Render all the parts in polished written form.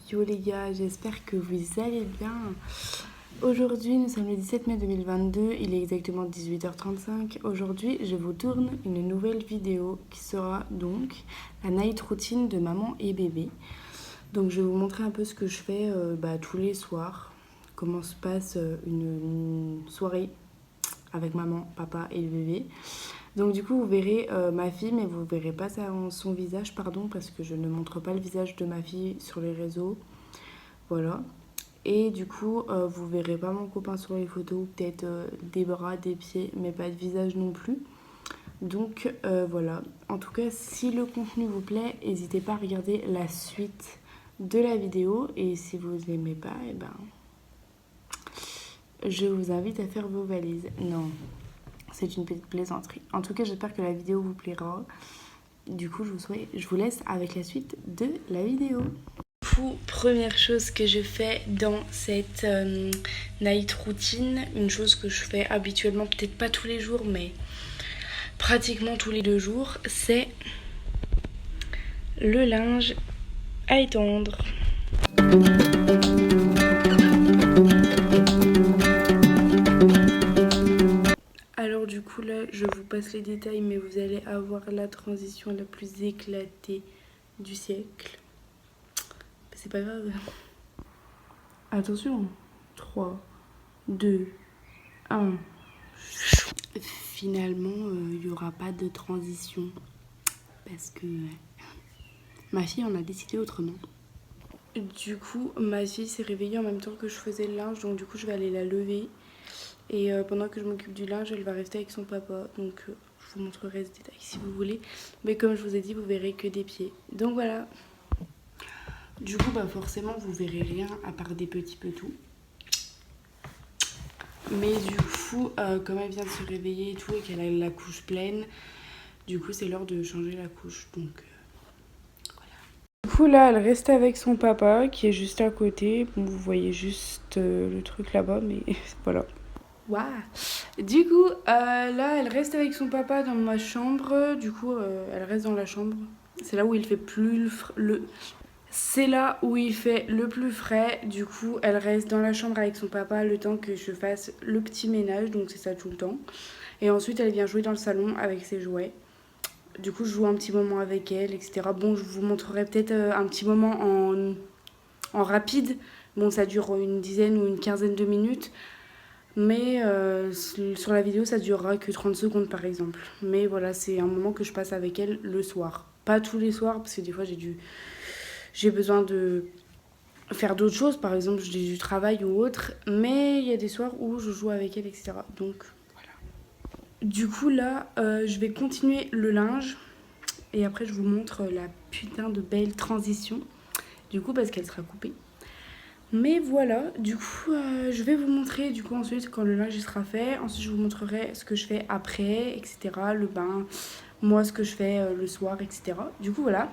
Yo les gars, j'espère que vous allez bien. Aujourd'hui, nous sommes le 17 mai 2022, il est exactement 18h35. Aujourd'hui, je vous tourne une nouvelle vidéo qui sera donc la night routine de maman et bébé. Donc je vais vous montrer un peu ce que je fais tous les soirs, comment se passe une soirée avec maman, papa et le bébé. Donc du coup vous verrez ma fille, mais vous verrez pas son visage, pardon, parce que je ne montre pas le visage de ma fille sur les réseaux. Voilà. Et du coup vous verrez pas mon copain sur les photos, peut-être des bras, des pieds, mais pas de visage non plus. Donc voilà. En tout cas, si le contenu vous plaît, n'hésitez pas à regarder la suite de la vidéo. Et si vous n'aimez pas, je vous invite à faire vos valises. Non, c'est une petite plaisanterie. En tout cas, j'espère que la vidéo vous plaira. Du coup, je vous laisse avec la suite de la vidéo. Du coup, première chose que je fais dans cette night routine, une chose que je fais habituellement, peut-être pas tous les jours, mais pratiquement tous les 2 jours, c'est le linge à étendre. Alors du coup là, je vous passe les détails, mais vous allez avoir la transition la plus éclatée du siècle. C'est pas grave. Attention. 3, 2, 1. Finalement, il n'y aura pas de transition. Parce que ma fille en a décidé autrement. Du coup, ma fille s'est réveillée en même temps que je faisais le linge. Donc du coup, je vais aller la lever. Et pendant que je m'occupe du linge, elle va rester avec son papa. Donc je vous montrerai ce détail si vous voulez. Mais comme je vous ai dit, vous verrez que des pieds. Donc voilà. Du coup, forcément, vous verrez rien à part des petits petous. Mais du coup, comme elle vient de se réveiller et tout, et qu'elle a la couche pleine, du coup, c'est l'heure de changer la couche. Donc voilà. Du coup, là, elle reste avec son papa qui est juste à côté. Bon, vous voyez juste le truc là-bas, mais voilà. Waouh. Du coup, là, elle reste avec son papa dans ma chambre. Du coup, elle reste dans la chambre. C'est là où il fait C'est là où il fait le plus frais. Du coup, elle reste dans la chambre avec son papa le temps que je fasse le petit ménage. Donc, c'est ça tout le temps. Et ensuite, elle vient jouer dans le salon avec ses jouets. Du coup, je joue un petit moment avec elle, etc. Bon, je vous montrerai peut-être un petit moment en rapide. Bon, ça dure une dizaine ou une quinzaine de minutes. Mais sur la vidéo, ça durera que 30 secondes par exemple. Mais voilà, c'est un moment que je passe avec elle le soir. Pas tous les soirs, parce que des fois j'ai besoin de faire d'autres choses. Par exemple, j'ai du travail ou autre. Mais il y a des soirs où je joue avec elle, etc. Donc voilà. Du coup là, je vais continuer le linge. Et après, je vous montre la putain de belle transition. Du coup, parce qu'elle sera coupée. Mais voilà, du coup, je vais vous montrer du coup ensuite quand le linge sera fait. Ensuite, je vous montrerai ce que je fais après, etc. Le bain, moi ce que je fais le soir, etc. Du coup, voilà.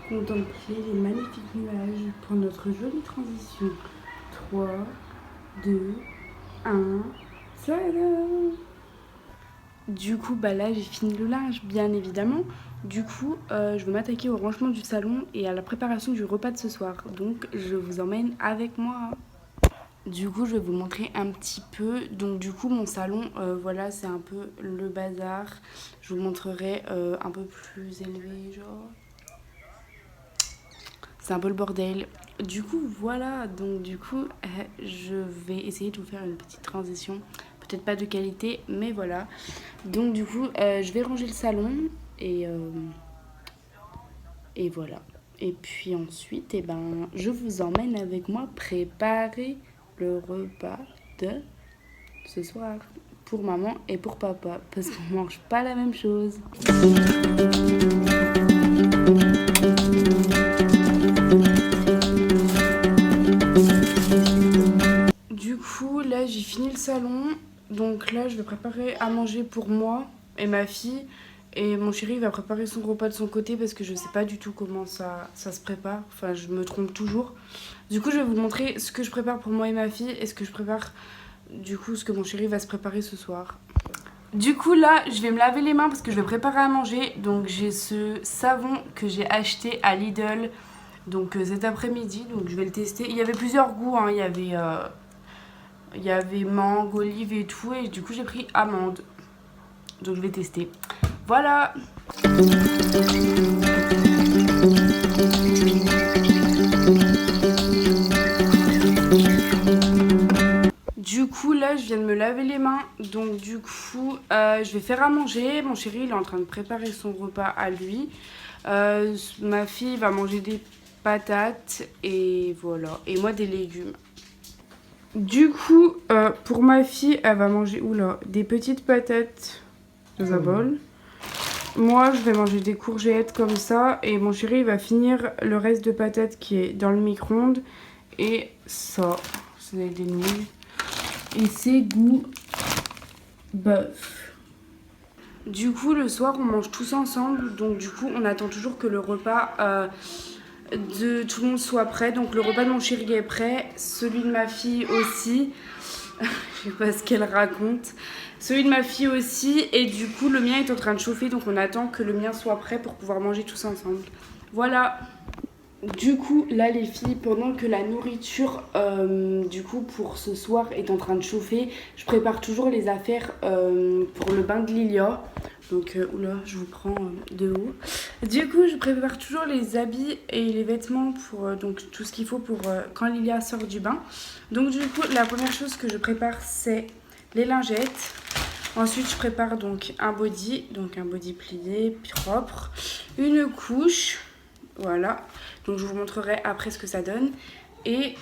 Contemplez les magnifiques nuages pour notre jolie transition. 3, 2, 1, salam. Du coup, là, j'ai fini le linge, bien évidemment. Du coup, je vais m'attaquer au rangement du salon et à la préparation du repas de ce soir. Donc, je vous emmène avec moi. Du coup, je vais vous montrer un petit peu. Donc, du coup, mon salon, voilà, c'est un peu le bazar. Je vous montrerai un peu plus élevé, genre. C'est un peu le bordel. Du coup, voilà. Donc, du coup, je vais essayer de vous faire une petite transition. Peut-être pas de qualité, mais voilà. Donc, du coup, je vais ranger le salon et voilà. Et puis ensuite, je vous emmène avec moi préparer le repas de ce soir pour maman et pour papa parce qu'on mange pas la même chose. Du coup, là, j'ai fini le salon. Donc là, je vais préparer à manger pour moi et ma fille. Et mon chéri va préparer son repas de son côté parce que je sais pas du tout comment ça se prépare. Enfin, je me trompe toujours. Du coup, je vais vous montrer ce que je prépare pour moi et ma fille et ce que je prépare, du coup, ce que mon chéri va se préparer ce soir. Du coup, là, je vais me laver les mains parce que je vais préparer à manger. Donc, j'ai ce savon que j'ai acheté à Lidl donc cet après-midi. Donc, je vais le tester. Il y avait plusieurs goûts, hein. Il y avait mangue, olive et tout. Et du coup, j'ai pris amande. Donc, je vais tester. Voilà. Du coup, là, je viens de me laver les mains. Donc, du coup, je vais faire à manger. Mon chéri, il est en train de préparer son repas à lui. Ma fille va manger des patates et voilà. Et moi, des légumes. Du coup, pour ma fille, elle va manger des petites patates dans un bol. Moi, je vais manger des courgettes comme ça. Et mon chéri, il va finir le reste de patates qui est dans le micro-ondes. Et ça, c'est des nouilles. Et c'est goût bœuf. Du coup, le soir, on mange tous ensemble. Donc, du coup, on attend toujours que le repas de tout le monde soit prêt. Donc, le repas de mon chéri est prêt. Celui de ma fille aussi. Je sais pas ce qu'elle raconte. Celui de ma fille aussi. Et du coup, le mien est en train de chauffer. Donc, on attend que le mien soit prêt pour pouvoir manger tous ensemble. Voilà. Du coup, là, les filles, pendant que la nourriture, du coup, pour ce soir est en train de chauffer, je prépare toujours les affaires pour le bain de Lilia. Donc, oula, je vous prends de haut. Du coup, je prépare toujours les habits et les vêtements pour donc tout ce qu'il faut pour quand Lilia sort du bain. Donc, du coup, la première chose que je prépare, c'est les lingettes. Ensuite, je prépare donc un body plié, propre, une couche. Voilà, donc je vous montrerai après ce que ça donne. Et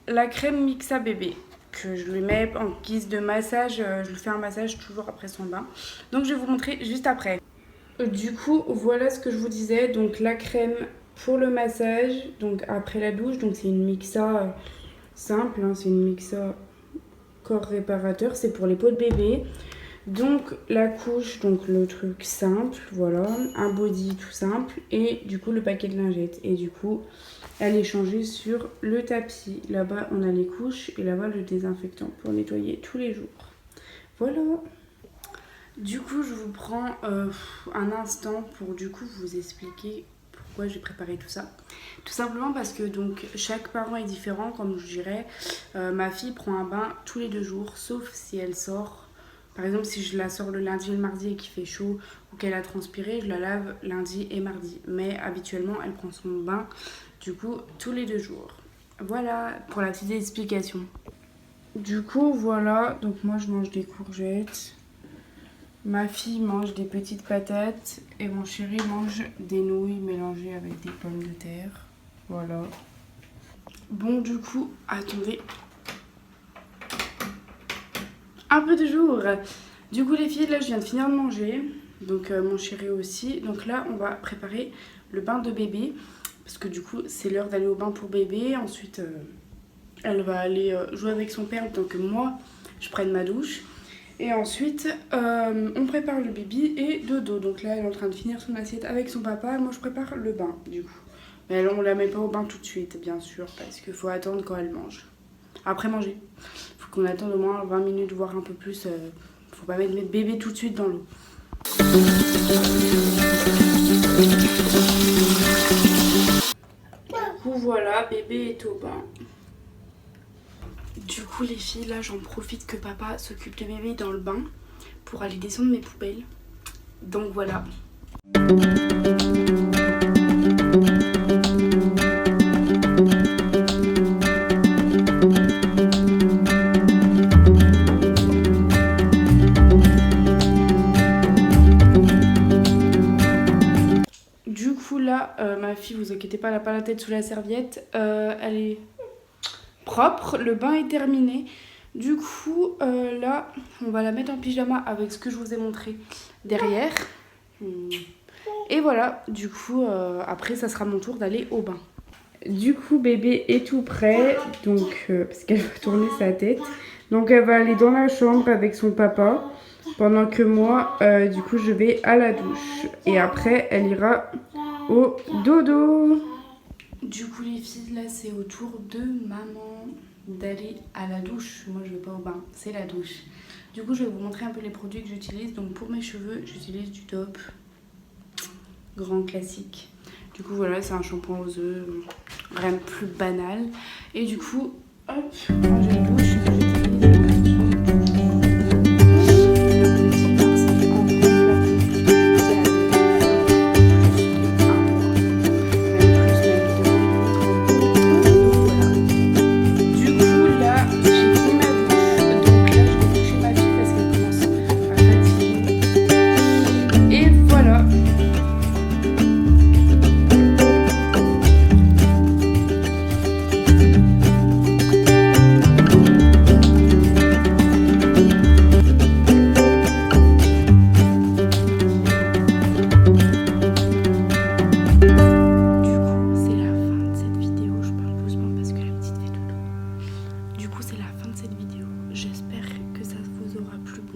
la crème Mixa bébé que je lui mets en guise de massage. Je lui fais un massage toujours après son bain. Donc je vais vous montrer juste après. Du coup, voilà ce que je vous disais. Donc la crème pour le massage, donc après la douche. Donc c'est une Mixa simple, hein, c'est une Mixa corps réparateur. C'est pour les peaux de bébé. Donc la couche, donc le truc simple, voilà, un body tout simple et du coup le paquet de lingettes. Et du coup, elle est changée sur le tapis. Là-bas, on a les couches et là-bas le désinfectant pour nettoyer tous les jours. Voilà. Du coup, je vous prends un instant pour du coup vous expliquer pourquoi j'ai préparé tout ça. Tout simplement parce que donc chaque parent est différent, comme je dirais. Ma fille prend un bain tous les 2 jours, sauf si elle sort. Par exemple, si je la sors le lundi et le mardi et qu'il fait chaud ou qu'elle a transpiré, je la lave lundi et mardi. Mais habituellement, elle prend son bain, du coup, tous les 2 jours. Voilà pour la petite explication. Du coup, voilà. Donc moi, je mange des courgettes. Ma fille mange des petites patates. Et mon chéri mange des nouilles mélangées avec des pommes de terre. Voilà. Bon, du coup, attendez. Un peu de jour. Du coup les filles, là je viens de finir de manger. Donc mon chéri aussi. Donc là on va préparer le bain de bébé. Parce que du coup c'est l'heure d'aller au bain pour bébé. Ensuite elle va aller jouer avec son père. Donc que moi je prenne ma douche. Et ensuite on prépare le bébé et dodo. Donc là elle est en train de finir son assiette avec son papa. Moi je prépare le bain du coup. Mais là on la met pas au bain tout de suite bien sûr. Parce qu'il faut attendre quand elle mange. Après manger. Faut qu'on attende au moins 20 minutes, voire un peu plus. Faut pas mettre bébé tout de suite dans l'eau. Du coup, voilà, bébé est au bain. Du coup, les filles, là, j'en profite que papa s'occupe de bébé dans le bain pour aller descendre mes poubelles. Donc voilà. Ma fille, vous inquiétez pas, elle n'a pas la tête sous la serviette. Elle est propre, le bain est terminé. Du coup, là, on va la mettre en pyjama avec ce que je vous ai montré derrière. Et voilà, du coup, après, ça sera mon tour d'aller au bain. Du coup, bébé est tout prêt, donc parce qu'elle va tourner sa tête. Donc, elle va aller dans la chambre avec son papa. Pendant que moi, du coup, je vais à la douche. Et après, elle ira au dodo. Du coup les filles, là c'est au tour de maman d'aller à la douche. Moi je vais pas au bain, c'est la douche. Du coup je vais vous montrer un peu les produits que j'utilise. Donc pour mes cheveux j'utilise du Top, grand classique. Du coup voilà, c'est un shampoing aux œufs, rien de plus banal. Et du coup, hop, quand j'ai une douche,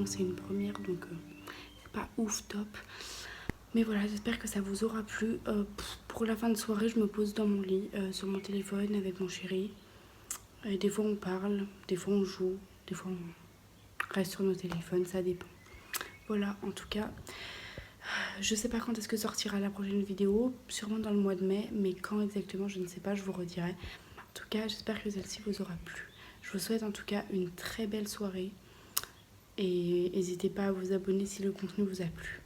c'est une première donc c'est pas ouf top, mais voilà, j'espère que ça vous aura plu. Pour la fin de soirée je me pose dans mon lit sur mon téléphone avec mon chéri et des fois on parle, des fois on joue, des fois on reste sur nos téléphones, ça dépend. Voilà, en tout cas je sais pas quand est-ce que sortira la prochaine vidéo, sûrement dans le mois de mai, mais quand exactement je ne sais pas, je vous redirai. En tout cas j'espère que celle-ci vous aura plu. Je vous souhaite en tout cas une très belle soirée. Et n'hésitez pas à vous abonner si le contenu vous a plu.